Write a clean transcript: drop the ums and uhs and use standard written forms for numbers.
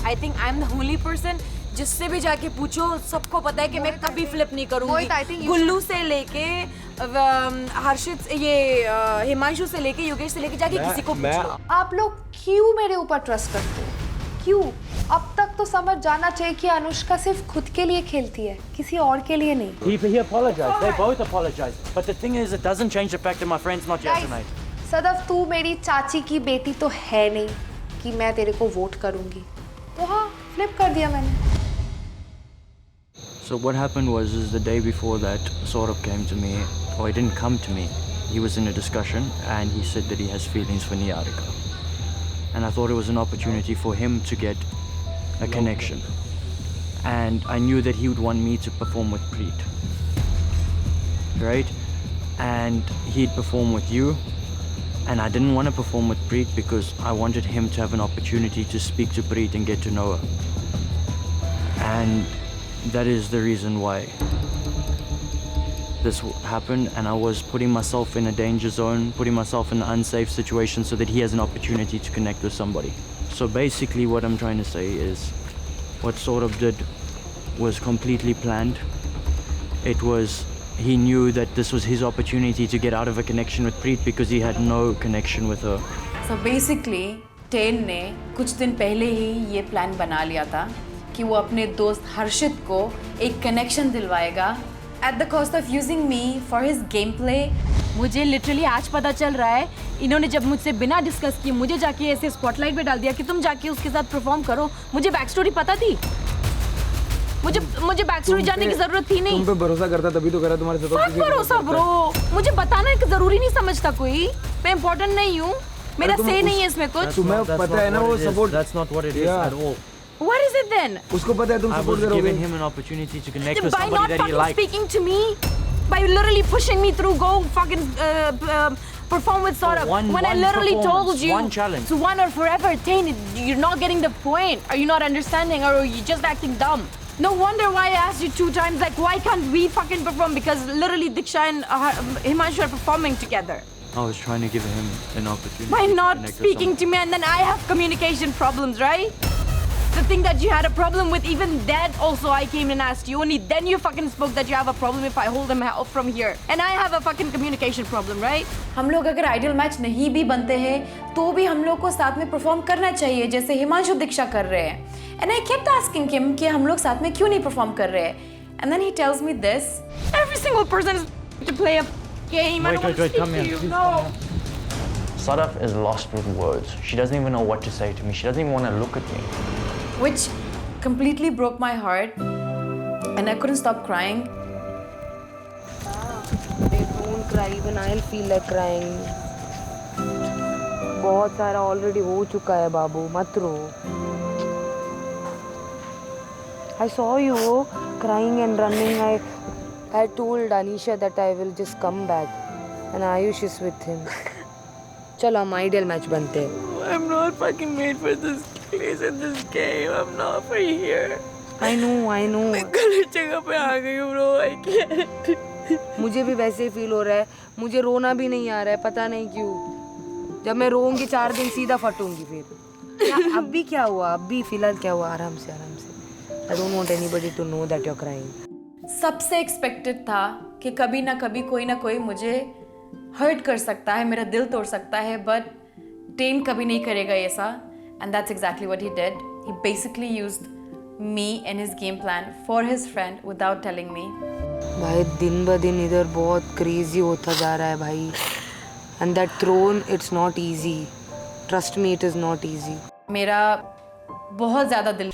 I think I am the only person जिससे भी जाके पूछो सबको पता है कि मैं कभी फ्लिप नहीं करूंगी। गुल्लू से लेके हर्षित हिमांशु से लेके योगेश से लेके जाके किसी को पूछ लो। आप लोग क्यों मेरे ऊपर ट्रस्ट करते हो? क्यों? अब तक तो समझ जाना चाहिए कि अनुष्का सिर्फ खुद के लिए खेलती है, किसी और के लिए नहीं। He apologized. They both apologized. But the thing is, it doesn't change the fact that my friend's not here tonight. Sadaf, तू मेरी चाची की बेटी तो है नहीं कि मैं तेरे को वोट करूंगी। तो हाँ, फ्लिप कर दिया मैंने। So what happened was, the day before that, Saurabh came to me, or he didn't come to me. He was in a discussion, and he said that he has feelings for Niharika. And I thought it was an opportunity for him to get a connection. And I knew that he would want me to perform with Preet. Right? And he'd perform with you. And I didn't want to perform with Preet because I wanted him to have an opportunity to speak to Preet and get to know her. And that is the reason why this happened, and I was putting myself in a danger zone, putting myself in an unsafe situation so that he has an opportunity to connect with somebody. So basically what I'm trying to say is, what Saurabh did was completely planned. It was, he knew that this was his opportunity to get out of a connection with Preet because he had no connection with her. So basically, ten ने कुछ दिन पहले ही ये plan बना लिया था कि वो अपने दोस्त हर्षित को एक connection दिलवाएगा at the cost of using me for his gameplay. मुझे लिटरली आज पता चल रहा है, इन्होंने जब मुझसे बिना डिस्कस किए मुझे जाके ऐसे स्पॉटलाइट पे डाल दिया कि तुम जाके उसके साथ परफॉर्म करो। मुझे बैक स्टोरी पता थी, मुझे बैक स्टोरी जानने की जरूरत थी नहीं। तुम पे भरोसा करता तभी तो करा तुम्हारे साथ। भरोसा ब्रो, मुझे बताना जरूरी नहीं समझता कोई, मैं इम्पोर्टेंट नहीं हूँ, मेरा से नहीं है इसमें कुछ। तुम्हें पता है ना वो support. That's not what it is at all. What is it then? उसको पता है तुम सपोर्ट करोगे। I was giving him an opportunity to connect with By somebody not that he fucking liked. speaking to me, by literally pushing me through, go fucking perform with Saurabh. When I literally told you, one challenge. it's one or forever. Tain, you're not getting the point. Are you not understanding, or are you just acting dumb? No wonder why I asked you 2 times, like, why can't we fucking perform? Because literally Diksha and Himanshu are performing together. I was trying to give him an opportunity. By to not connect with speaking someone. to me, and then I have communication problems, right? The thing that you had a problem with, even that also I came and asked you, only then you fucking spoke that you have a problem if I hold them up from here. And I have a fucking communication problem, right? हम लोग अगर ideal match नहीं भी बनते हैं तो भी हम लोग को साथ में परफॉर्म करना चाहिए, जैसे हिमांशु दीक्षा कर रहे हैं। And I kept asking him कि हम लोग साथ में क्यों नहीं परफॉर्म कर रहे हैं? And then he tells me this. Every single person is to play a game. Wait, come here. No. Sadaf is lost with words. She doesn't even know what to say to me. She doesn't even want to look at me. Which completely broke my heart, and I couldn't stop crying. Don't cry, even I'll feel like crying. बहुत सारा already हो चुका है बाबू, मत रो. I saw you crying and running. I told Anisha that I will just come back, and Ayush is with him. चलो हम ideal match बनते हैं. I'm not fucking made for this place in this game. I'm not for here. I know. मैं गलत जगह पे आ गई हूँ bro. I can't. मुझे भी वैसे ही फील हो रहा है. मुझे रोना भी नहीं आ रहा है, पता नहीं क्यों. जब मैं रोऊंगी 4 दिन सीधा फटूंगी फिर. अभी क्या हुआ? अभी फिलहाल क्या हुआ? आराम से. I don't want anybody to know that you're crying. सबसे एक्सपेक्टेड था कि कभी ना कभी कोई ना कोई मुझे हर्ट कर सकता है, मेरा दिल तोड़ सकता है, बट टेन कभी नहीं करेगा ऐसा. And that's exactly what he did. He basically used me and his game plan for his friend without telling me. भाई दिन ब दिन इधर बहुत क्रेजी होता जा रहा है भाई. And that throne, it's not easy. Trust me, it is not easy. मेरा बहुत ज़्यादा दिल